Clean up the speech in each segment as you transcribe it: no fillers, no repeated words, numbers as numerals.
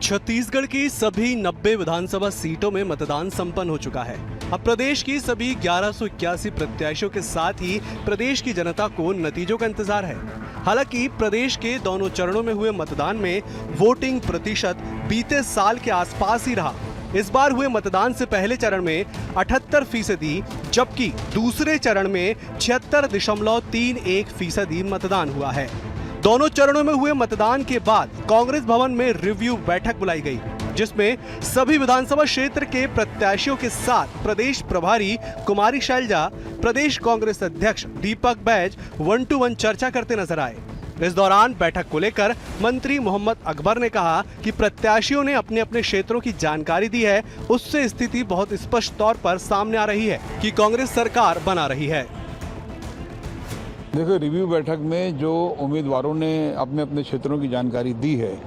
छत्तीसगढ़ की सभी 90 विधानसभा सीटों में मतदान संपन्न हो चुका है। अब प्रदेश की सभी 1181 प्रत्याशियों के साथ ही प्रदेश की जनता को नतीजों का इंतजार है। हालांकि प्रदेश के दोनों चरणों में हुए मतदान में वोटिंग प्रतिशत बीते साल के आसपास ही रहा। इस बार हुए मतदान से पहले चरण में 78%, जबकि दूसरे चरण में 76.31% मतदान हुआ है। दोनों चरणों में हुए मतदान के बाद कांग्रेस भवन में रिव्यू बैठक बुलाई गई, जिसमें सभी विधानसभा क्षेत्र के प्रत्याशियों के साथ प्रदेश प्रभारी कुमारी शैलजा, प्रदेश कांग्रेस अध्यक्ष दीपक बैज 1-to-1 चर्चा करते नजर आए। इस दौरान बैठक को लेकर मंत्री मोहम्मद अकबर ने कहा कि प्रत्याशियों ने अपने अपने क्षेत्रों की जानकारी दी है, उससे स्थिति बहुत स्पष्ट तौर पर सामने आ रही है कि कांग्रेस सरकार बना रही है। देखो, रिव्यू बैठक में जो उम्मीदवारों ने अपने अपने क्षेत्रों की जानकारी दी है,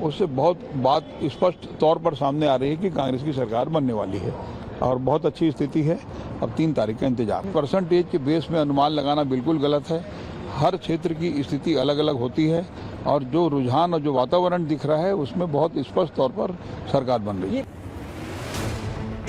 उससे बहुत बात स्पष्ट तौर पर सामने आ रही है कि कांग्रेस की सरकार बनने वाली है और बहुत अच्छी स्थिति है। अब 3 तारीख का इंतजार। परसेंटेज के बेस में अनुमान लगाना बिल्कुल गलत है। हर क्षेत्र की स्थिति अलग अलग होती है और जो रुझान और जो वातावरण दिख रहा है उसमें बहुत स्पष्ट तौर पर सरकार बन रही है।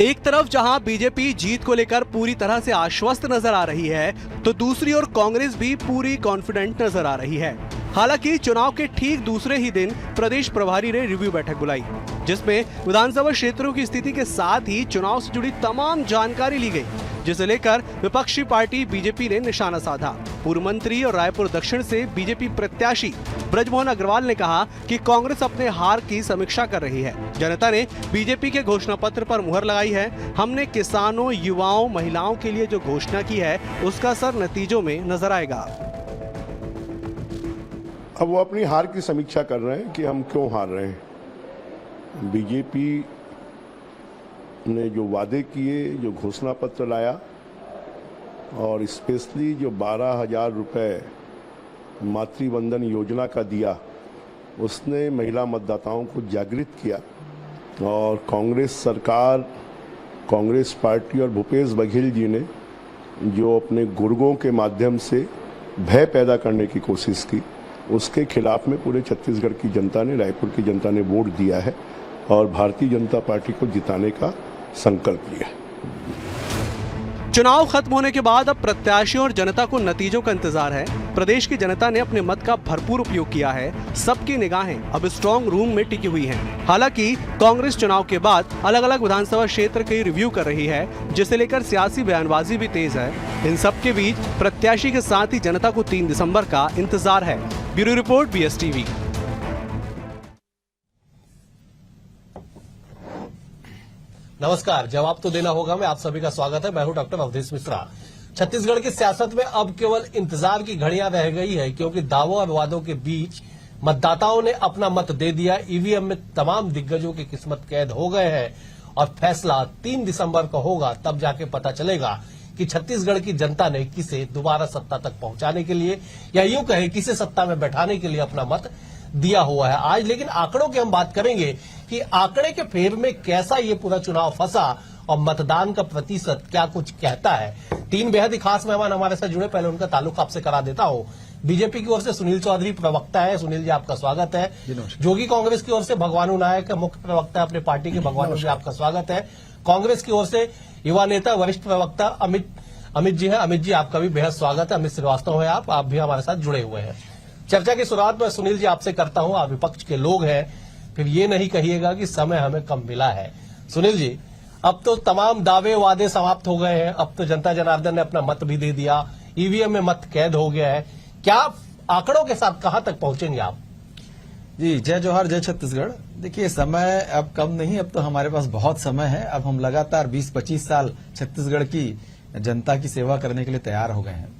एक तरफ जहां बीजेपी जीत को लेकर पूरी तरह से आश्वस्त नजर आ रही है, तो दूसरी ओर कांग्रेस भी पूरी कॉन्फिडेंट नजर आ रही है। हालांकि चुनाव के ठीक दूसरे ही दिन प्रदेश प्रभारी ने रिव्यू बैठक बुलाई, जिसमें विधानसभा क्षेत्रों की स्थिति के साथ ही चुनाव से जुड़ी तमाम जानकारी ली गई, जिसे लेकर विपक्षी पार्टी बीजेपी ने निशाना साधा। पूर्व मंत्री और रायपुर दक्षिण से बीजेपी प्रत्याशी ब्रजमोहन अग्रवाल ने कहा कि कांग्रेस अपने हार की समीक्षा कर रही है। जनता ने बीजेपी के घोषणा पत्र पर मुहर लगाई है। हमने किसानों, युवाओं, महिलाओं के लिए जो घोषणा की है, उसका असर नतीजों में नजर आएगा। अब वो अपनी हार की समीक्षा कर रहे हैं कि हम क्यों हार रहे हैं। बीजेपी ने जो वादे किए, जो घोषणा पत्र लाया और स्पेशली जो 12,000 रुपए मातृवंदन योजना का दिया, उसने महिला मतदाताओं को जागृत किया और कांग्रेस सरकार, कांग्रेस पार्टी और भूपेश बघेल जी ने जो अपने गुर्गों के माध्यम से भय पैदा करने की कोशिश की, उसके खिलाफ में पूरे छत्तीसगढ़ की जनता ने, रायपुर की जनता ने वोट दिया है और भारतीय जनता पार्टी को जिताने का संकल्प लिया है। चुनाव खत्म होने के बाद अब प्रत्याशियों और जनता को नतीजों का इंतजार है। प्रदेश की जनता ने अपने मत का भरपूर उपयोग किया है। सबकी निगाहें अब स्ट्रांग रूम में टिकी हुई हैं। हालांकि कांग्रेस चुनाव के बाद अलग अलग विधानसभा क्षेत्र की रिव्यू कर रही है, जिसे लेकर सियासी बयानबाजी भी तेज है। इन सब के बीच प्रत्याशी के साथ ही जनता को 3 दिसंबर का इंतजार है। Bureau report, BSTV। नमस्कार, जवाब तो देना होगा में आप सभी का स्वागत है। मैं हूं डॉक्टर अवधेश मिश्रा। छत्तीसगढ़ की सियासत में अब केवल इंतजार की घड़ियां रह गई है, क्योंकि दावों और वादों के बीच मतदाताओं ने अपना मत दे दिया। ईवीएम में तमाम दिग्गजों की किस्मत कैद हो गए हैं और फैसला 3 दिसंबर को होगा। तब जाके पता चलेगा कि छत्तीसगढ़ की जनता ने किसे दोबारा सत्ता तक पहुंचाने के लिए, या यूं कहे किसे सत्ता में बैठाने के लिए अपना मत दिया हुआ है आज। लेकिन आंकड़ों की हम बात करेंगे कि आंकड़े के फेर में कैसा ये पूरा चुनाव फंसा और मतदान का प्रतिशत क्या कुछ कहता है। 3 बेहद ही खास मेहमान हमारे साथ जुड़े, पहले उनका ताल्लुक आपसे करा देता हूं। बीजेपी की ओर से सुनील चौधरी प्रवक्ता है। सुनील जी, आपका स्वागत है। जोगी कांग्रेस की ओर से भगवानू नायक मुख्य प्रवक्ता है अपने पार्टी के। भगवानू जी, आपका स्वागत है। कांग्रेस की ओर से युवा नेता, वरिष्ठ प्रवक्ता अमित जी है। अमित जी, आपका भी बेहद स्वागत है। अमित श्रीवास्तव है आप भी हमारे साथ जुड़े हुए हैं। चर्चा की शुरुआत में सुनील जी आपसे करता हूं। आप विपक्ष के लोग हैं, फिर ये नहीं कहिएगा कि समय हमें कम मिला है। सुनील जी, अब तो तमाम दावे वादे समाप्त हो गए हैं। अब तो जनता जनार्दन ने अपना मत भी दे दिया, ईवीएम में मत कैद हो गया है। क्या आंकड़ों के साथ कहां तक पहुंचेंगे आप? जी, जय जोहार, जय छत्तीसगढ़। देखिए, समय अब कम नहीं, अब तो हमारे पास बहुत समय है। अब हम लगातार 20-25 साल छत्तीसगढ़ की जनता की सेवा करने के लिए तैयार हो गए हैं।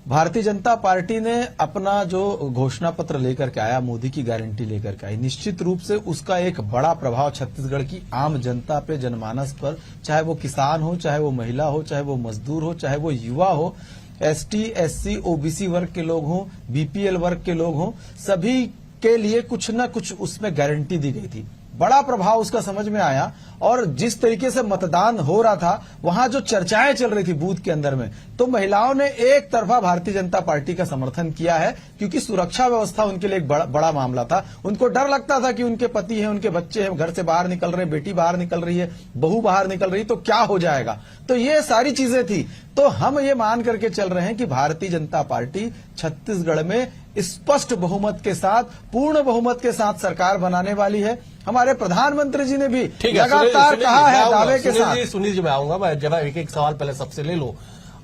भारतीय जनता पार्टी ने अपना जो घोषणा पत्र लेकर के आया, मोदी की गारंटी लेकर के आई, निश्चित रूप से उसका एक बड़ा प्रभाव छत्तीसगढ़ की आम जनता पे, जनमानस पर, चाहे वो किसान हो, चाहे वो महिला हो, चाहे वो मजदूर हो, चाहे वो युवा हो, ST, SC, OBC वर्ग के लोग हों, BPL वर्ग के लोग हों, सभी के लिए कुछ न कुछ उसमें गारंटी दी गई थी। बड़ा प्रभाव उसका समझ में आया। और जिस तरीके से मतदान हो रहा था, वहां जो चर्चाएं चल रही थी बूथ के अंदर में, तो महिलाओं ने एक तरफा भारतीय जनता पार्टी का समर्थन किया है, क्योंकि सुरक्षा व्यवस्था उनके लिए एक बड़ा मामला था। उनको डर लगता था कि उनके पति हैं, उनके बच्चे हैं, घर से बाहर निकल रहे हैं, बेटी बाहर निकल रही है, बहू बाहर निकल रही है, तो क्या हो जाएगा। तो ये सारी चीजें थी। तो हम ये मान करके चल रहे हैं कि भारतीय जनता पार्टी छत्तीसगढ़ में स्पष्ट बहुमत के साथ, पूर्ण बहुमत के साथ सरकार बनाने वाली है। हमारे प्रधानमंत्री जी ने भी लगातार कहा है दावे के साथ। सुनील जी, मैं आऊंगा, मैं जब एक सवाल पहले सबसे ले लूं।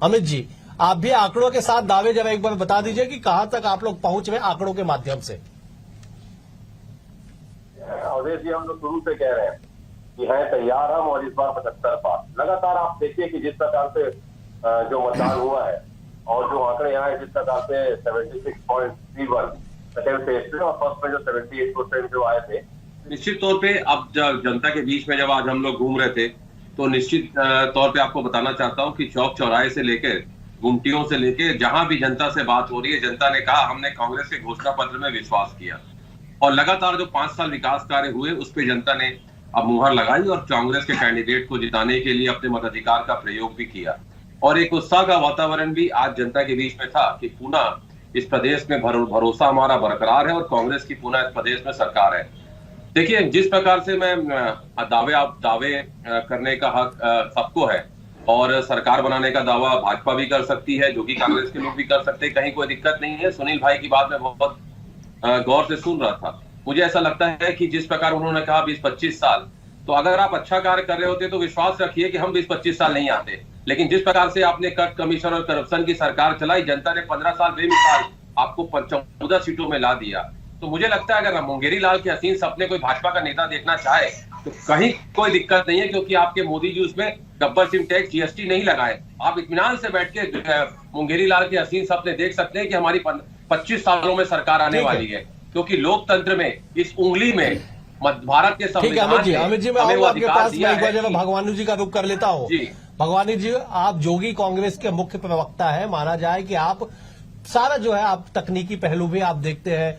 अमित जी, आप भी आंकड़ों के साथ दावे जरा एक बार बता दीजिए कि कहां तक आप लोग पहुंच रहे आंकड़ों के माध्यम से। अवधेश जी, हम लोग शुरू से कह रहे हैं कि है तैयार हम, और इस बार 75 पास। लगातार आप देखिए कि जिस प्रकार से जो मतदान हुआ है और जो आंकड़े यहाँ जिस प्रकार से 76.31 सेकंड फेज पे और फर्स्ट में जो 78% जो आए थे, निश्चित तौर पे अब जब जनता के बीच में जब आज हम लोग घूम रहे थे, तो निश्चित तौर पे आपको बताना चाहता हूं कि चौक चौराहे से लेकर गुमटियों से लेकर जहां भी जनता से बात हो रही है, जनता ने कहा हमने कांग्रेस के घोषणा पत्र में विश्वास किया। और लगातार जो 5 साल विकास कार्य हुए उस पर जनता ने अब मुहर लगाई और कांग्रेस के कैंडिडेट को जिताने के लिए अपने मताधिकार का प्रयोग भी किया। और एक उत्साह का वातावरण भी आज जनता के बीच में था कि पुनः इस प्रदेश में भरोसा हमारा बरकरार है और कांग्रेस की पुनः इस प्रदेश में सरकार है। देखिए, जिस प्रकार से मैं दावे करने का हक सबको है, और सरकार बनाने का दावा भाजपा भी कर सकती है, जो कि कांग्रेस के लोग भी कर सकते हैं, कहीं कोई दिक्कत नहीं है। सुनील भाई की बात मैं बहुत गौर से सुन रहा था। मुझे ऐसा लगता है कि जिस प्रकार उन्होंने कहा 20-25 साल, तो अगर आप अच्छा कार्य कर रहे होते तो विश्वास रखिए कि हम 20-25 साल नहीं आते। लेकिन जिस प्रकार से आपने कट कमीशन और करप्शन की सरकार चलाई, जनता ने 15 साल बेमिसाल आपको 14 सीटों में ला दिया। तो मुझे लगता है अगर मुंगेरी लाल के हसीन सपने कोई भाजपा का नेता देखना चाहे तो कहीं कोई दिक्कत नहीं है, क्योंकि आपके मोदी जी उसमें गब्बर सिंह टैक्स जीएसटी नहीं लगाए। आप इत्मीनान से बैठ के मुंगेरी लाल के हसीन सपने देख सकते हैं कि हमारी 25 सालों में सरकार आने वाली है, क्योंकि लोकतंत्र में इस उंगली में भारत के संविधान अमित जी, मैं आऊंगा आपके पास, मैं एक बार जब भगवानू जी का रुख कर लेता हूँ। भगवानी जी, आप जोगी कांग्रेस के मुख्य प्रवक्ता है, माना जाए कि आप सारा जो है आप तकनीकी पहलू भी आप देखते हैं,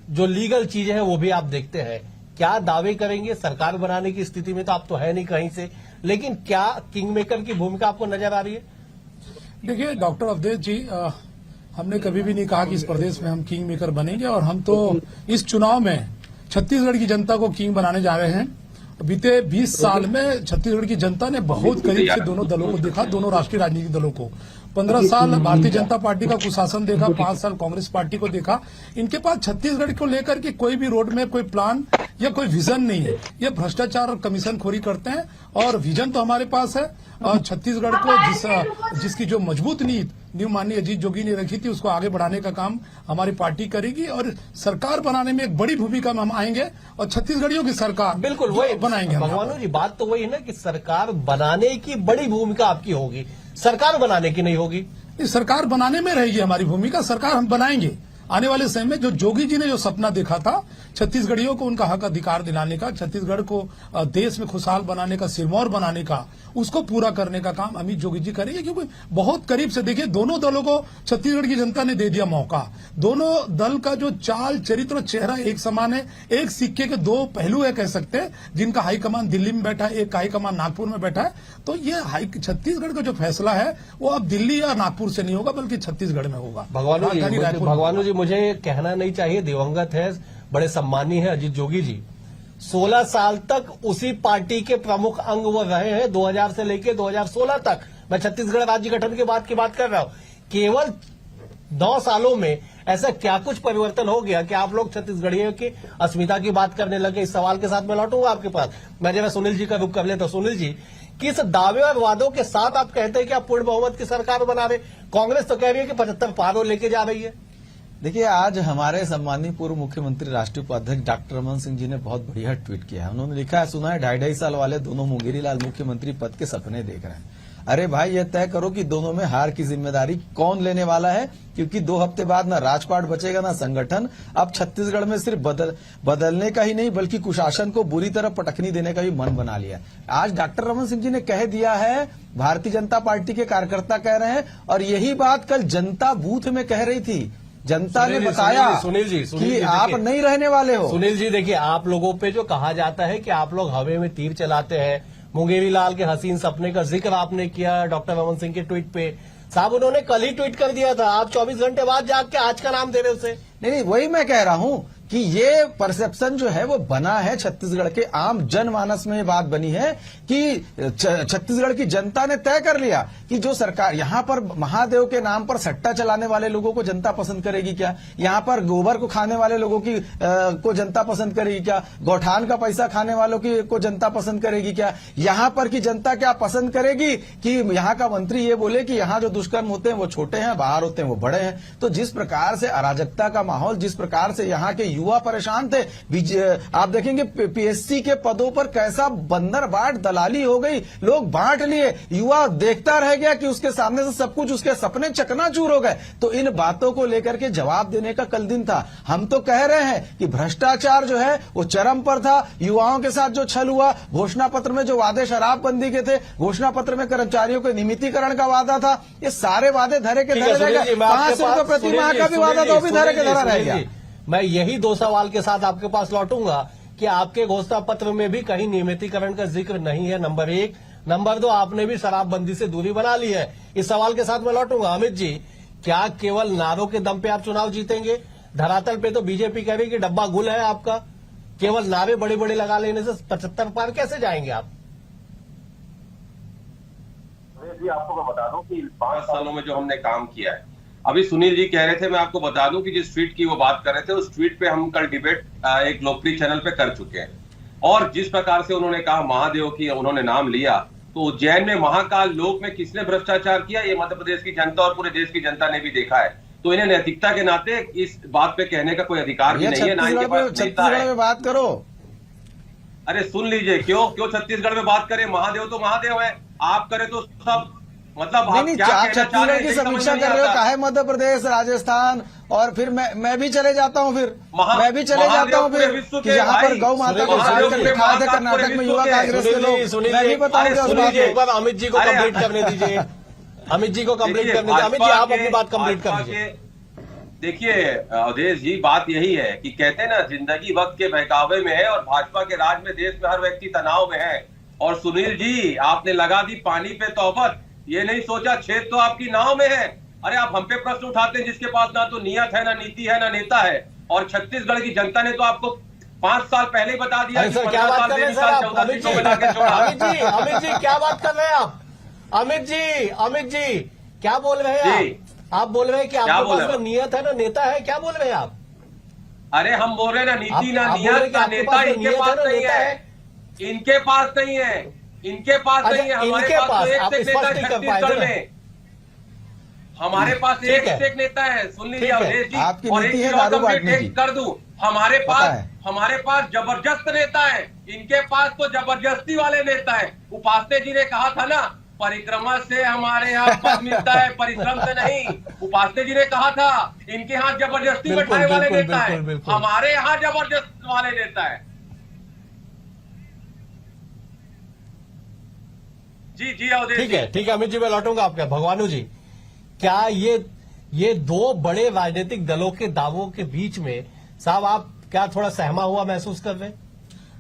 जो लीगल चीजें हैं वो भी आप देखते हैं। क्या दावे करेंगे सरकार बनाने की स्थिति में तो आप तो है नहीं कहीं से, लेकिन क्या किंग मेकर की भूमिका आपको नजर आ रही है? देखिए डॉक्टर अवधेश जी, हमने कभी भी नहीं कहा कि इस प्रदेश में हम किंग मेकर बनेंगे, और हम तो इस चुनाव में छत्तीसगढ़ की जनता को किंग बनाने जा रहे हैं। बीते 20 साल में छत्तीसगढ़ की जनता ने बहुत करीब से दोनों दलों को देखा, दोनों राष्ट्रीय राजनीतिक दलों को। 15 साल भारतीय जनता पार्टी का कुशासन देखा, 5 साल कांग्रेस पार्टी को देखा। इनके पास छत्तीसगढ़ को लेकर के कोई भी रोड में कोई प्लान या कोई विजन नहीं है। ये भ्रष्टाचार और कमीशन खोरी करते हैं, और विजन तो हमारे पास है। और छत्तीसगढ़ को जिसकी जो मजबूत नींव माननीय अजीत जोगी ने रखी थी, उसको आगे बढ़ाने का काम हमारी पार्टी करेगी, और सरकार बनाने में एक बड़ी भूमिका में हम आएंगे, और छत्तीसगढ़ियों की सरकार बिल्कुल वही बनाएंगे। भगवानू जी, बात तो वही है ना कि सरकार बनाने की बड़ी भूमिका आपकी होगी, सरकार बनाने की नहीं होगी। सरकार बनाने में रहेगी हमारी भूमिका, सरकार हम बनाएंगे। आने वाले समय में जो जोगी जी ने जो सपना देखा था छत्तीसगढ़ियों को उनका हक अधिकार दिलाने का, छत्तीसगढ़ को देश में खुशहाल बनाने का, सिरमौर बनाने का, उसको पूरा करने का काम अमित जोगी जी करेंगे। क्योंकि बहुत करीब से देखिए, दोनों दलों को छत्तीसगढ़ की जनता ने दे दिया मौका। दोनों दल का जो चाल चरित्र चेहरा एक समान है, एक सिक्के के दो पहलू है कह सकते हैं, जिनका हाईकमान दिल्ली में बैठा है, एक हाईकमान नागपुर में बैठा है। तो ये छत्तीसगढ़ का जो फैसला है वो अब दिल्ली या नागपुर से नहीं होगा, बल्कि छत्तीसगढ़ में होगा। भगवानू जी, मुझे कहना नहीं चाहिए, दिवंगत है, बड़े सम्मानी है अजीत जोगी जी। 16 साल तक उसी पार्टी के प्रमुख अंग वो रहे हैं, 2000 से लेकर 2016 तक। मैं छत्तीसगढ़ राज्य गठन के बाद की बात कर रहा हूं। केवल 9 सालों में ऐसा क्या कुछ परिवर्तन हो गया कि आप लोग छत्तीसगढ़ियों की अस्मिता की बात करने लगे? इस सवाल के साथ मैं लौटूंगा आपके पास। मैं जब सुनील जी का रुख कर लेता हूं। सुनील जी, किस दावे और वादों के साथ आप कहते हैं कि आप पूर्ण बहुमत की सरकार बना रहे? कांग्रेस तो कह रही है कि 75 पार लेके जा रही है। देखिए, आज हमारे सम्मानीय पूर्व मुख्यमंत्री राष्ट्रीय उपाध्यक्ष डॉक्टर रमन सिंह जी ने बहुत बढ़िया ट्वीट किया है। उन्होंने लिखा है, सुना है 2.5 साल वाले दोनों मुंगेरी लाल मुख्यमंत्री पद के सपने देख रहे हैं। अरे भाई, ये तय करो कि दोनों में हार की जिम्मेदारी कौन लेने वाला है, क्योंकि 2 हफ्ते बाद ना राजपाट बचेगा ना संगठन। अब छत्तीसगढ़ में सिर्फ बदलने का ही नहीं, बल्कि कुशासन को बुरी तरह पटखनी देने का भी मन बना लिया। आज डॉक्टर रमन सिंह जी ने कह दिया है, भारतीय जनता पार्टी के कार्यकर्ता कह रहे हैं, और यही बात कल जनता बूथ में कह रही थी जनता ने सुनील जी, बताया सुनील जी, कि आप देखिए। नहीं रहने वाले हो। सुनील जी देखिए, आप लोगों पे जो कहा जाता है कि आप लोग हवा में तीर चलाते हैं, मुंगेरी लाल के हसीन सपने का जिक्र आपने किया डॉक्टर रमन सिंह के ट्वीट पे। साहब उन्होंने कल ही ट्वीट कर दिया था, आप 24 घंटे बाद जाग के आज का नाम दे रहे हो उसे। नहीं, वही मैं कह रहा हूं कि ये परसेप्शन जो है वो बना है छत्तीसगढ़ के आम जनमानस में। ये बात बनी है कि छत्तीसगढ़ की जनता ने तय कर लिया कि जो सरकार यहां पर महादेव के नाम पर सट्टा चलाने वाले लोगों को जनता पसंद करेगी क्या, यहां पर गोबर को खाने वाले लोगों की को जनता पसंद करेगी क्या, गौठान का पैसा खाने वालों की को जनता पसंद करेगी क्या, यहां पर की जनता क्या पसंद करेगी कि यहां का मंत्री ये बोले कि यहां जो दुष्कर्म होते हैं वो छोटे हैं, बाहर होते हैं वो बड़े हैं। तो जिस प्रकार से अराजकता का माहौल, जिस प्रकार से यहां के युवा परेशान थे, आप देखेंगे पीएससी के पदों पर कैसा बंदर बाट दलाली हो गई, लोग बांट लिए, युवा देखता रह गया कि उसके सामने से सब कुछ, उसके सपने चकनाचूर हो गए। तो इन बातों को लेकर के जवाब देने का कल दिन था। हम तो कह रहे हैं कि भ्रष्टाचार जो है वो चरम पर था, युवाओं के साथ जो छल हुआ, घोषणा पत्र में जो वादे शराबबंदी के थे, घोषणा पत्र में कर्मचारियों के नियमितीकरण का वादा था, ये सारे वादे धरे के धरे रह गए। 500 रुपये प्रति माह का भी वादा था, वो भी धरे के धरा रह गया। मैं यही 2 सवाल के साथ आपके पास लौटूंगा कि आपके घोषणा पत्र में भी कहीं नियमितीकरण का जिक्र नहीं है, नंबर 1। नंबर 2, आपने भी शराबबंदी से दूरी बना ली है। इस सवाल के साथ मैं लौटूंगा। अमित जी, क्या केवल नारों के दम पे आप चुनाव जीतेंगे? धरातल पे तो बीजेपी कह रही कि डब्बा गुल है आपका, केवल नारे बड़े बड़े लगा लेने से 75 पार कैसे जाएंगे आप? जी आपको मैं बता दूं कि 5 सालों में जो हमने काम किया है, अभी सुनील जी कह रहे थे, मैं आपको बता दूं कि जिस ट्वीट की वो बात कर रहे थे उस ट्वीट पे हम कल डिबेट एक लोकप्रिय चैनल पे कर चुके हैं। और जिस प्रकार से उन्होंने कहा महादेव की उन्होंने नाम लिया, तो उज्जैन में महाकाल लोक में किसने भ्रष्टाचार किया, ये मध्य प्रदेश की जनता और पूरे देश की जनता ने भी देखा है। तो इन्हें नैतिकता के नाते इस बात पे कहने का कोई अधिकार भी नहीं है, ना इनके पास नेता है। में बात करो। अरे सुन लीजिए, क्यों छत्तीसगढ़ में बात करें? महादेव तो महादेव है, आप करें तो सब, मतलब आप क्या कहना चाह छत्तीसगढ़ रहे की हैं समीक्षा कर रहे हो, काहे मध्य प्रदेश, राजस्थान, और फिर मैं भी चले जाता हूँ, फिर मैं भी चले जाता हूँ फिर कि जहाँ पर गौ माता को छाड़ कर लिखा है कर्नाटक में युवा कांग्रेस के लोग, मैं भी बताऊंगा उस बात एक बार अमित जी को कंप्लीट करने दीजिए। अमित जी को कंप्लीट करने दीजिए। अमित जी, आप अपनी बात कंप्लीट कर दीजिए। देखिए अवधेश जी, बात यही है कि कहते हैं ना, जिंदगी वक्त के बहकावे में है और भाजपा के राज में देश में हर व्यक्ति तनाव में है। और सुनील जी, आपने लगा दी पानी पे तौबत, ये नहीं सोचा छेद तो आपकी नाव में है। अरे आप हम पे प्रश्न उठाते हैं जिसके पास ना तो नियत है, ना नीति है, ना नेता है। और छत्तीसगढ़ की जनता ने तो आपको 5 साल पहले ही बता दिया कि 15 साल 23 साल 14 सीटों में लाके छोड़ा। अमित जी क्या बात कर रहे हैं आप? अमित जी क्या बोल रहे हैं आप बोल रहे हैं कि आपके पास ना नियत है, ना नेता है, क्या बोल रहे हैं आप? अरे हम बोल रहे हैं ना नीति, ना नियत, ना नेता इनके पास नहीं है, इनके पास नहीं है, इनके पास नहीं है। हमारे पास तो एक से नेता छत्तीसगढ़ में, हमारे पास एक से एक नेता है। सुन लीजिए अवधेश जी, आपकी और नीति है एक दारू बांटने की। कर दूं, हमारे पास जबरदस्त नेता है, इनके पास तो जबरदस्ती वाले नेता है। उपासने जी ने कहा था ना, परिक्रमा से हमारे यहाँ पद मिलता है, परिश्रम से नहीं। उपासने जी ने कहा था, इनके यहाँ जबरदस्ती बैठाने वाले नेता है, हमारे यहाँ जबरदस्त वाले नेता है। जी अवधेश, ठीक है अमित जी, मैं लौटूंगा आपके। भगवानू जी, क्या ये 2 बड़े राजनीतिक दलों के दावों के बीच में साहब आप क्या थोड़ा सहमा हुआ महसूस कर रहे हैं?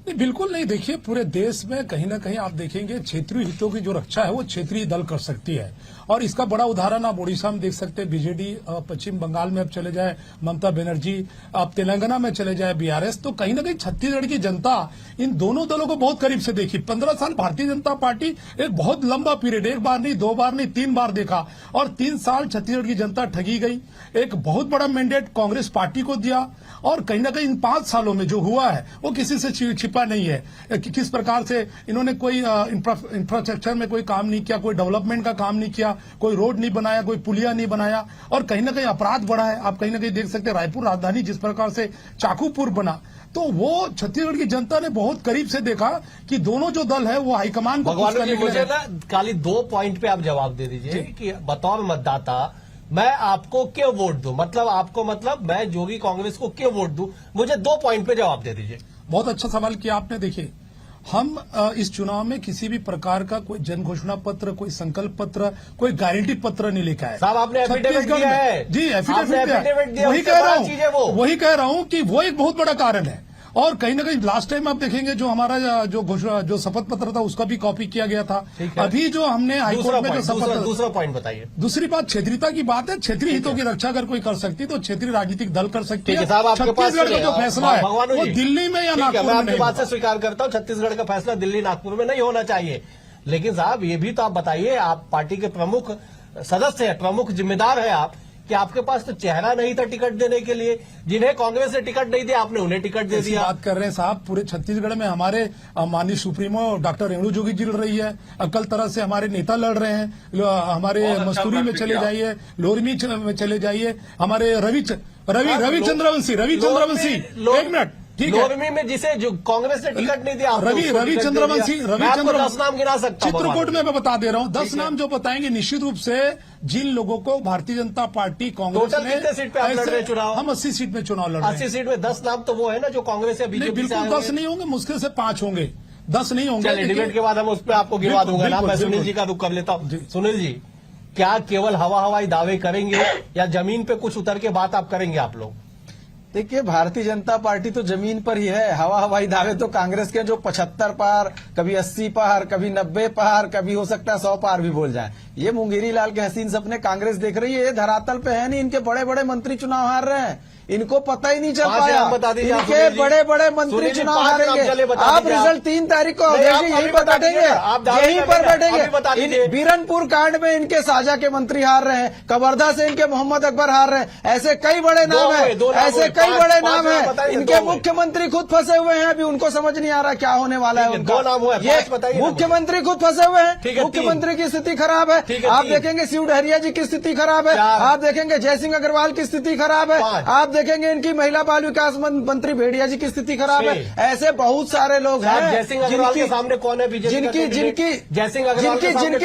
नहीं, बिल्कुल नहीं। देखिए, पूरे देश में कहीं ना कहीं आप देखेंगे क्षेत्रीय हितों की जो रक्षा है वो क्षेत्रीय दल कर सकती है। और इसका बड़ा उदाहरण आप ओडिशा में देख सकते हैं, बीजेडी, पश्चिम बंगाल में अब चले जाए ममता बनर्जी, अब तेलंगाना में चले जाए बीआरएस। तो कहीं ना कहीं छत्तीसगढ़ की जनता इन दोनों दलों को बहुत करीब से देखी। 15 साल भारतीय जनता पार्टी एक बहुत लंबा पीरियड, 1 बार नहीं, 2 बार नहीं, 3 बार देखा। और 3 साल छत्तीसगढ़ की जनता ठगी गई। एक बहुत बड़ा मैंडेट कांग्रेस पार्टी को दिया। और कहीं ना कहीं इन 5 सालों में जो हुआ है वो किसी से छिपा नहीं है कि किस प्रकार से इन्होंने कोई इंफ्रास्ट्रक्चर में कोई काम नहीं किया, कोई डेवलपमेंट का काम नहीं किया, कोई रोड नहीं बनाया, कोई पुलिया नहीं बनाया। और कहीं ना कहीं अपराध बढ़ा है। आप कहीं ना कहीं देख सकते हैं रायपुर राजधानी जिस प्रकार से चाकूपुर बना, तो वो छत्तीसगढ़ की जनता ने बहुत करीब से देखा कि दोनों जो दल है वो हाईकमान को खुश करने के लिए। मुझे ना खाली 2 पॉइंट पे आप जवाब दे दीजिए कि बतौर मतदाता मैं आपको क्यों वोट दूं, मतलब मैं जोगी कांग्रेस को क्यों वोट दूं, मुझे 2 पॉइंट पे जवाब दे दीजिए। बहुत अच्छा सवाल किया आपने। देखिए, हम इस चुनाव में किसी भी प्रकार का कोई जन घोषणा पत्र, कोई संकल्प पत्र, कोई गारंटी पत्र नहीं लेकर आए। साहब आपने एफिडेविट दिया है। जी, आपने एफिडेविट दिया, वही उससे कह रहा बड़ा चीज है वो। हूँ, वही कह रहा हूँ कि वो एक बहुत बड़ा कारण है। और कहीं ना कहीं लास्ट टाइम आप देखेंगे जो हमारा जो शपथ पत्र था उसका भी कॉपी किया गया था। अभी जो हमने हाईकोर्ट में जो शपथ, दूसरा पॉइंट बताइए। दूसरी बात क्षेत्रीयता की बात है। क्षेत्रीय हितों की रक्षा अगर कोई कर सकती तो क्षेत्रीय राजनीतिक दल कर सकती है। छत्तीसगढ़ का जो फैसला है वो दिल्ली में या नागपुर में मैं नहीं आपकी बात से होगा। स्वीकार करता हूं, छत्तीसगढ़ का फैसला दिल्ली नागपुर में नहीं होना चाहिए। लेकिन साहब ये भी तो आप बताइए, आप पार्टी के प्रमुख सदस्य हैं, प्रमुख जिम्मेदार है आप, कि आपके पास तो चेहरा नहीं था टिकट देने के लिए। जिन्हें कांग्रेस ने टिकट नहीं दिया आपने उन्हें टिकट दे दिया। बात कर रहे हैं साहब, पूरे छत्तीसगढ़ में हमारे माननीय सुप्रीमो डॉक्टर रेणु जोगी जी लड़ रही है, अकल तरह से हमारे नेता लड़ रहे हैं। हमारे मस्तूरी में चले जाइए, लोरमी में चले जाइए, हमारे रवि चंद्रवंशी, एक मिनट, ठीक है। लोरमी में जिसे जो कांग्रेस ने टिकट नहीं दिया, रवि चंद्रवंशी, 10 नाम गिना सकता हूं। चित्रकूट में मैं बता दे रहा हूं, 10 नाम जो बताएंगे निश्चित रूप से जिन लोगों को भारतीय जनता पार्टी कांग्रेस टोटल कितने सीट पे आप लड़ रहे हैं चुनाव? हम 80 सीट में चुनाव लड़ रहे हैं। 80 सीट में 10 नाम तो वो है ना जो कांग्रेस या बीजेपी से बिल्कुल आए 10 नहीं होंगे, मुश्किल से 5 होंगे, 10 नहीं होंगे। चलिए डिबेट के बाद हम उस पर आपको गिरवा दूंगा ना। मैं सुनील जी का रुख कर लेता हूं। सुनील जी, क्या केवल हवाई दावे करेंगे या जमीन पे कुछ उतर के बात आप करेंगे आप लोग? देखिए, भारतीय जनता पार्टी तो जमीन पर ही है। हवाई दावे तो कांग्रेस के जो 75 पार, कभी 80 पार, कभी 90 पार, कभी हो सकता है 100 पार भी बोल जाए। ये मुंगेरी लाल के हसीन सपने कांग्रेस देख रही है, ये धरातल पे है नहीं। इनके बड़े बड़े मंत्री चुनाव हार रहे हैं, इनको पता ही नहीं चल पाया। इनके बड़े बड़े मंत्री चुनाव हारेंगे। आप रिजल्ट 3 तारीख को यहीं पर बैठेंगे, यहीं पर बैठेंगे। बीरनपुर कांड में इनके साझा के मंत्री हार रहे हैं, कवर्धा से इनके मोहम्मद अकबर हार रहे हैं। ऐसे कई बड़े नाम है, ऐसे कई बड़े नाम है। इनके मुख्यमंत्री खुद फंसे हुए हैं, अभी उनको समझ नहीं आ रहा क्या होने वाला है उनका। ये मुख्यमंत्री खुद फंसे हुए हैं, मुख्यमंत्री की स्थिति खराब है। आप देखेंगे शिव डहरिया जी की स्थिति खराब है, आप देखेंगे जयसिंह अग्रवाल की स्थिति खराब है, आप देखेंगे इनकी महिला बाल विकास मंत्री भेड़िया जी की स्थिति खराब है। ऐसे बहुत सारे लोग हैं। जयसिंह अग्रवाल के सामने कौन है बीजेपी? जिनकी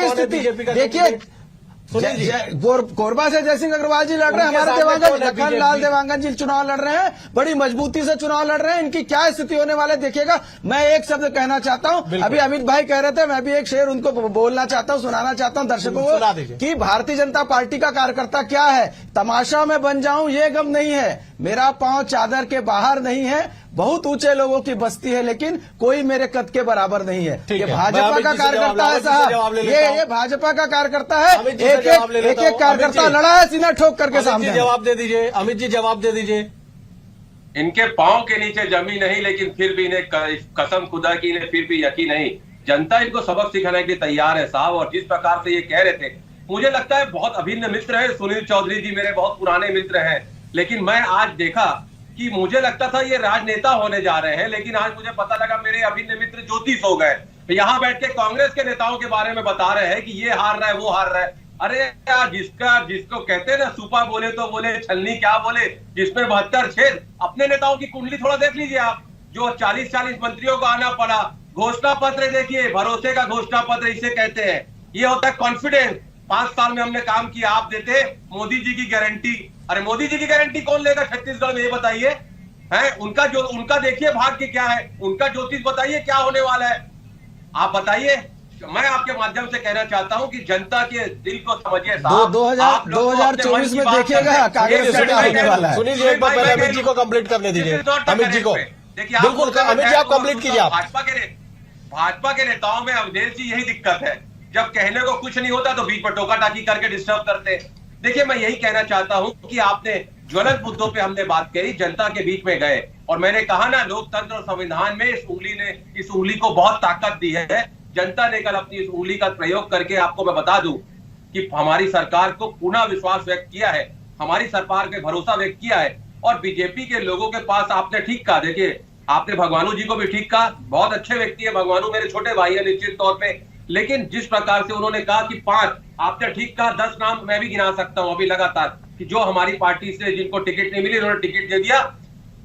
स्थिति देखिए, कोरबा से जयसिंह अग्रवाल जी लड़ रहे हैं, हमारे देवांगन लखन लाल देवांगन जी चुनाव लड़ रहे हैं, बड़ी मजबूती से चुनाव लड़ रहे हैं। इनकी क्या स्थिति होने वाले देखिएगा। मैं एक शब्द कहना चाहता हूं, अभी अमित भाई कह रहे थे, मैं भी एक शेर उनको बोलना चाहता हूं, सुनाना चाहता हूं दर्शकों को, कि भारतीय जनता पार्टी का कार्यकर्ता क्या है। तमाशा में बन जाऊं ये गम नहीं है, मेरा पांव चादर के बाहर नहीं है। बहुत ऊंचे लोगों की बस्ती है, लेकिन कोई मेरे कद के बराबर नहीं है। ये भाजपा का कार्यकर्ता है साहब, ये भाजपा का कार्यकर्ता है। एक कार्यकर्ता लड़ा है सीना ठोक करके सामने। जवाब दे दीजिए अमित जी, जवाब दे दीजिए। इनके पांव के नीचे जमीन नहीं, लेकिन फिर भी इन्हें कसम खुदा की इन्हें फिर भी यकीन नहीं। जनता इनको सबक सिखाने के लिए तैयार है साहब। और जिस प्रकार से ये कह रहे थे, मुझे लगता है बहुत अभिन्न मित्र है सुनील चौधरी जी, मेरे बहुत पुराने मित्र हैं। लेकिन मैं आज देखा कि मुझे लगता था ये राजनेता होने जा रहे हैं, लेकिन आज मुझे पता लगा मेरे अभिन्न मित्र ज्योतिष हो गए। यहाँ बैठ के कांग्रेस के नेताओं के बारे में बता रहे हैं कि ये हार रहा है, वो हार रहा है। अरे यार, जिसको कहते हैं ना सुपा बोले तो बोले, छलनी क्या बोले, जिसमें 72 छेद। अपने नेताओं की कुंडली थोड़ा देख लीजिए आप, जो 40 मंत्रियों को आना पड़ा। घोषणा पत्र देखिए, भरोसे का घोषणा पत्र इसे कहते हैं। ये होता है कॉन्फिडेंस। 5 साल में हमने काम किया, आप देते मोदी जी की गारंटी। अरे मोदी जी की गारंटी कौन लेगा छत्तीसगढ़ में, ये बताइए। है उनका देखिए भाग्य क्या है, उनका ज्योतिष बताइए क्या होने वाला है, आप बताइए। मैं आपके माध्यम से कहना चाहता हूं कि जनता के दिल को समझिए साहब। 2024 में देखिएगा कांग्रेस का क्या होने वाला है। सुनील जी, एक बार पहले अमित जी को कंप्लीट करने दीजिए। अमित जी को देखिए, बिल्कुल अमित जी आप कंप्लीट कीजिए। भाजपा के नेताओं में अवधेश जी यही दिक्कत है, जब कहने को कुछ नहीं होता तो बीच में टोका टाकी करके डिस्टर्ब करते। देखिए, मैं यही कहना चाहता हूं कि आपने ज्वलंत मुद्दों पे हमने बात करी, जनता के बीच में गए, और मैंने कहा ना, लोकतंत्र और संविधान में इस उंगली को बहुत ताकत दी है। जनता ने कल अपनी इस उंगली का प्रयोग करके, आपको मैं बता दूं कि हमारी सरकार को पुनः विश्वास व्यक्त किया है, हमारी सरकार पे भरोसा व्यक्त किया है। और बीजेपी के लोगों के पास आपने ठीक कहा, देखिए आपने भगवानू जी को भी ठीक कहा, बहुत अच्छे व्यक्ति है भगवानू, मेरे छोटे भाई है निश्चित तौर पे। लेकिन जिस प्रकार से उन्होंने कहा कि 5, आपने ठीक कहा, 10 नाम मैं भी गिना सकता हूं अभी लगातार, कि जो हमारी पार्टी से जिनको टिकट नहीं मिली उन्होंने टिकट दे दिया।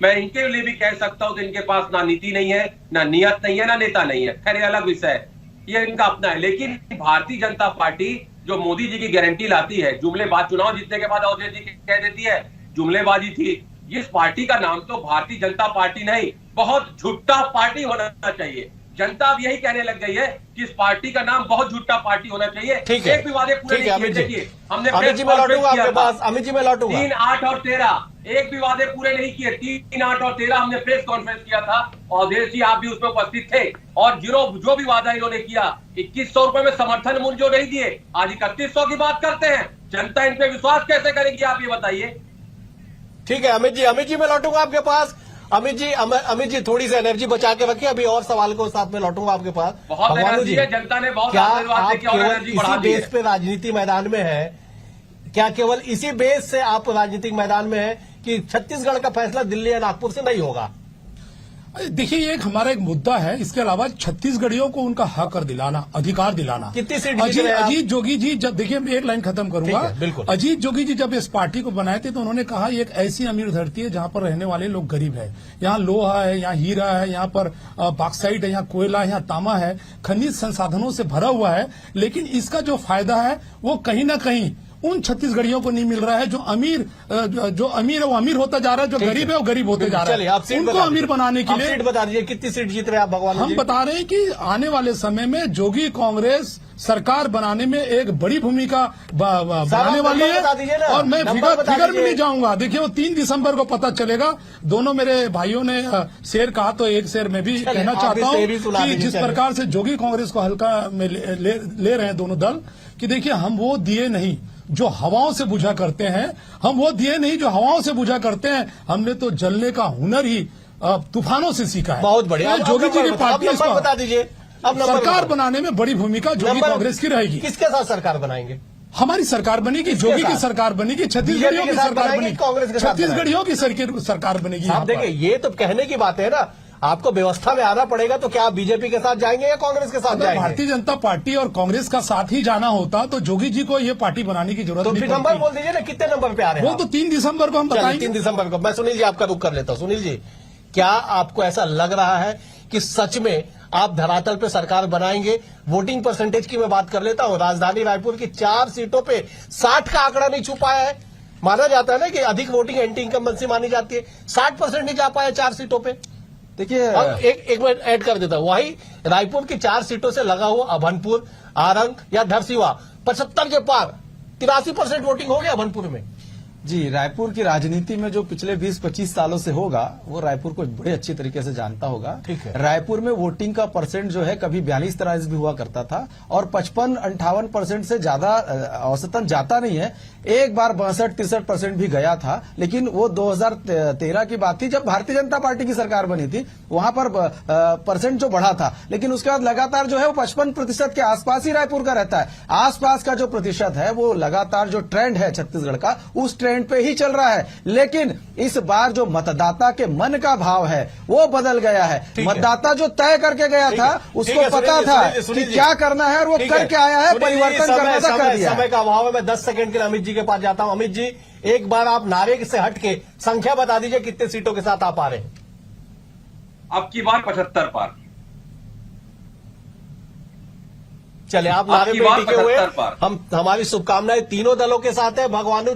मैं इनके लिए भी कह सकता हूं कि इनके पास ना नीति नहीं है, ना नियत नहीं है, ना नेता नहीं है। खैर, ये अलग विषय है, ये इनका अपना है। लेकिन भारतीय जनता पार्टी जो मोदी जी की गारंटी लाती है, जुमलेबाज, चुनाव जीतने के बाद अवधेश जी कह देती है जुमलेबाजी थी। इस पार्टी का नाम तो भारतीय जनता पार्टी नहीं, बहुत झूठा पार्टी होना चाहिए। जनता अब यही कहने लग गई है कि इस पार्टी का नाम बहुत झूठा पार्टी होना चाहिए। ठीक है, एक भी वादे पूरे ठीक है, नहीं अमित किए। जी। देखिए, हमने अमित जी मैं लौटूंगा आपके पास, अमित जी मैं लौटूंगा। 3, 8 और 13 एक भी वादे पूरे नहीं किए। 3, 8 और 13 हमने प्रेस कॉन्फ्रेंस किया था और अवधेश जी आप भी उसमें उपस्थित थे। और जो भी वादा इन्होंने किया, 2100 रुपए में समर्थन मूल्य जो नहीं दिए, आज 3100 की बात करते हैं। जनता इन पे विश्वास कैसे करेगी, आप ये बताइए। ठीक है अमित जी मैं लौटूंगा आपके पास। अमित जी थोड़ी सी एनर्जी बचा के रखिए, अभी और सवाल को साथ में लौटूंगा आपके पास। बहुत भगवानू एनर्जी है, जनता ने बहुत क्या आशीर्वाद आप देके और केवल एनर्जी बढ़ा इसी दी है। बेस पे राजनीति मैदान में है? क्या केवल इसी बेस से आप राजनीतिक मैदान में है कि छत्तीसगढ़ का फैसला दिल्ली या नागपुर से नहीं होगा? देखिए, ये एक मुद्दा है। इसके अलावा छत्तीसगढ़ियों को उनका हक दिलाना, अधिकार दिलाना। कितनी सीट जीत रहे हैं आप? अजीत जोगी जी जब, देखिए मैं एक लाइन खत्म करूंगा। ठीक है, बिल्कुल। अजीत जोगी जी जब इस पार्टी को बनाए थे तो उन्होंने कहा ये एक ऐसी अमीर धरती है जहां पर रहने वाले लोग गरीब है। यहाँ लोहा है, यहाँ हीरा है, यहाँ पर बॉक्साइट है, यहाँ कोयला है, यहाँ तांबा है, खनिज संसाधनों से भरा हुआ है। लेकिन इसका जो फायदा है वो कहीं ना कहीं उन छत्तीसगढ़ियों को नहीं मिल रहा है। जो अमीर है वो अमीर होता जा रहा है, जो गरीब है वो गरीब होते जा रहा है। उनको अमीर बनाने के लिए सीट बता दीजिए, कितनी सीट जीत रहे हैं आप भगवान? हम बता रहे हैं कि आने वाले समय में जोगी कांग्रेस सरकार बनाने में एक बड़ी भूमिका बनाने वाली है। और मैं फिगर में नहीं जाऊंगा। देखिए, वो 3 दिसंबर को पता चलेगा। दोनों मेरे भाइयों ने शेर कहा तो एक शेर में भी कहना चाहता हूं कि जिस प्रकार से जोगी कांग्रेस को हल्का में ले रहे हैं दोनों दल, कि देखिए हम वो दिए नहीं जो हवाओं से बुझा करते हैं, हम वो दिए नहीं जो हवाओं से बुझा करते हैं। हमने तो जलने का हुनर ही तूफानों से सीखा है। बहुत बढ़िया। जोगी जी की पार्टी बता दीजिए, अब सरकार बनाने में बड़ी भूमिका जोगी कांग्रेस की रहेगी। किसके साथ सरकार बनाएंगे? हमारी सरकार बनेगी, जोगी की सरकार बनेगी, छत्तीसगढ़ियों की सरकार बनेगी, कांग्रेस के साथ छत्तीसगढ़ियों की सरकार बनेगी। आप देखिए, ये तो कहने की बात है ना, आपको व्यवस्था में आना पड़ेगा। तो क्या आप बीजेपी के साथ जाएंगे या कांग्रेस के साथ जाएंगे? भारतीय जनता पार्टी और कांग्रेस का साथ ही जाना होता तो जोगी जी को ये पार्टी बनाने की जरूरत नहीं पड़ती। तो नंबर बोल दीजिए ना, कितने नंबर पे आ रहे हैं? वो तो 3 दिसंबर को हम बताएंगे। 3 दिसंबर को। मैं सुनील जी आपका रुख कर लेता हूं। सुनील जी, क्या आपको ऐसा लग रहा है कि सच में आप धरातल पे सरकार बनाएंगे? वोटिंग परसेंटेज की मैं बात कर लेता हूं। राजधानी रायपुर की 4 सीटों पे 60 का आंकड़ा नहीं छू पाया है। माना जाता है ना कि अधिक वोटिंग एंटी इनकम्बेंसी मानी जाती है। 60% नहीं जा पाया 4 सीटों पे। देखिए, एक मिनट ऐड कर देता हूं। वही रायपुर की 4 सीटों से लगा हुआ अभनपुर, आरंग या धरसीवा 75 के पार 83% वोटिंग हो गया अभनपुर में। जी, रायपुर की राजनीति में जो पिछले 20-25 सालों से होगा वो रायपुर को बड़े अच्छे तरीके से जानता होगा। ठीक है। रायपुर में वोटिंग का परसेंट जो है कभी 42-43 भी हुआ करता था और 55-58% से ज्यादा औसतन जाता नहीं है। एक बार 62-63% भी गया था, लेकिन वो 2013 की बात थी जब भारतीय जनता पार्टी की सरकार बनी थी। वहां पर परसेंट जो बढ़ा था, लेकिन उसके बाद लगातार जो है वो 55% के आसपास ही रायपुर का रहता है। आसपास का जो प्रतिशत है वो लगातार जो ट्रेंड है छत्तीसगढ़ का, उस ट्रेंड पे ही चल रहा है। लेकिन इस बार जो मतदाता के मन का भाव है वो बदल गया है। मतदाता जो तय करके गया था उसको पता था कि क्या करना है और वो करके आया है। परिवर्तन करना था, कर दिया। समय का अभाव है, मैं 10 सेकंड के लिए अमित जी के पास जाता हूं। अमित जी, एक बार आप नारे से हट के संख्या बता दीजिए, कितने सीटों के साथ आप आ रहे हैं? अब की बार 75 पार। चले, आप नारे पे टिके हुए, हमारी शुभकामनाएं तीनों दलों के साथ है। भगवानू,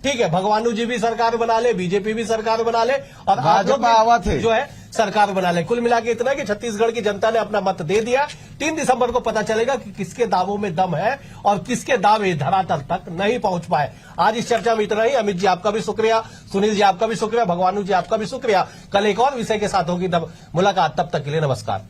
ठीक है, भगवानू जी भी सरकार बना ले, बीजेपी भी सरकार बना ले और भाजपा जो है सरकार बना ले। कुल मिला के इतना कि छत्तीसगढ़ की जनता ने अपना मत दे दिया। 3 दिसंबर को पता चलेगा कि किसके दावों में दम है और किसके दावे धरातल तक नहीं पहुंच पाए। आज इस चर्चा में इतना ही। अमित जी आपका भी शुक्रिया, सुनील जी आपका भी शुक्रिया, भगवानू जी आपका भी शुक्रिया। कल एक और विषय के साथ होगी मुलाकात, तब तक के लिए नमस्कार।